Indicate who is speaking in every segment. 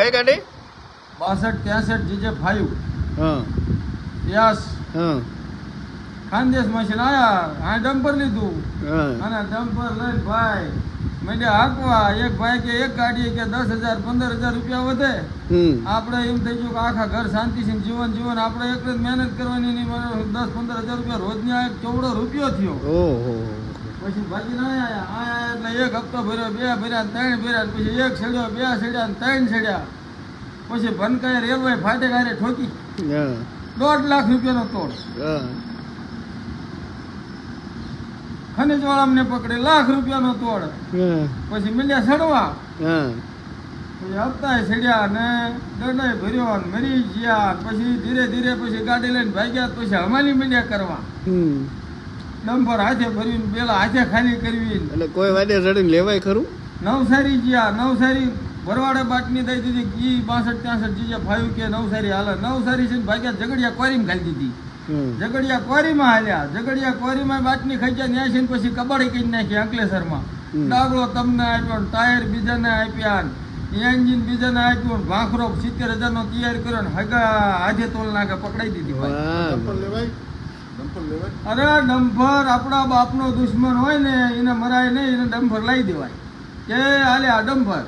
Speaker 1: કઈ ગાડી
Speaker 2: 62 63 GJ5
Speaker 1: હા
Speaker 2: યસ
Speaker 1: હા
Speaker 2: ખાનદેશ મશીન આયા આ ડમ્પર લીધું
Speaker 1: હા
Speaker 2: અને ડમ્પર લઈને ભાઈ મેં હાંકવા એક ભાઈ કે એક ગાડી કે 10,000 15,000 રૂપિયા વધે આપણે એમ થઈ ગયું કે આખા ઘર શાંતિથી જીવન આપણે એક જ મહેનત કરવાની નહીં 10-15,000 રૂપિયા રોજની આ એક ચોવડો રૂપિયો થયો.
Speaker 1: ઓહો
Speaker 2: પછી ભાગી ના આયા એટલે એક હપ્તો ભર્યો, 2 ભર્યા, 3 ભર્યા, પછી 1 છેડ્યો, 2 છેડ્યા, 3 છેડ્યા. પછી ભનકાએ રેલવે ફાટે ગારે ઠોકી 1.5 લાખ રૂપિયાનો તોડ. ખનીજ વાળાને પકડે 1 લાખ રૂપિયાનો તોડ. પછી મિલ્યા સડવા, પછી હપ્તા છેડ્યા ને દંડાઈ ભર્યો ને મરી ગયા. પછી ધીરે ધીરે પછી ગાડી લઈને ભાગ્યા. પછી હમાલી મિલ્યા કરવા, ડમ્પર હાથે ભર્યું, પેલા હાથે ખાલી કરવી.
Speaker 1: એટલે કોઈ વાડે ચડીને લેવાય ખરું?
Speaker 2: નવસારી ગયા, નવસારી ભરવાડે બાટની દઈ દીધી. 62 63 GJ5 કે નવસારી હાલે. નવસારી છે ભાગ્યા ઝઘડિયા કોરીમાં ખાલી દીધી. ઝઘડિયા કોરીમાં હાલ્યા. ઝઘડિયા કોરીમાં બાટની ખાઈ ગયા. છે પછી કબાડી કરી નાખી અંકલેશ્વરમાં. ડાગલો તમને આપ્યો, ટાયર બીજાને આપ્યા, એન્જિન બીજાને આપ્યું, ભાખરો 70,000 નો તૈયાર કર્યો ને હગા હાથે તોલ નાખે પકડાઈ દીધી. અરે ડમ્પર આપણા બાપનો દુશ્મન હોય ને એને મરાય નહીં, એને ડમ્પર લાવી દેવાય કે હાલે આ ડમ્પર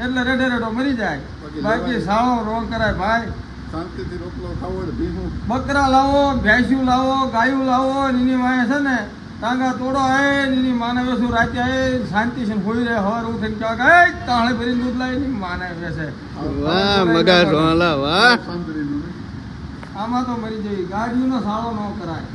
Speaker 2: એટલે રેડે રેડો મરી જાય. બાકી સાળો રોગ કરાય ભાઈ.
Speaker 3: શાંતિથી રોટલો ખાવો તો ભીનું
Speaker 2: બકરા લાવો, ભેંસ્યું લાવો, ગાયું લાવો, એની વાય છે ને ટાંગા તોડો આવે, એની માને વેસું રાતે આવે શાંતિ છે હોઈ રહે. હવાર ઉઠીને કહેવાય કે તાળે ભરીને દૂધ લાવી ની માને વેસે.
Speaker 1: વાહ મગા ઢોલા વાહ.
Speaker 2: આમાં તો મરી જઈ. ગાડીનો સાળો ન કરાય.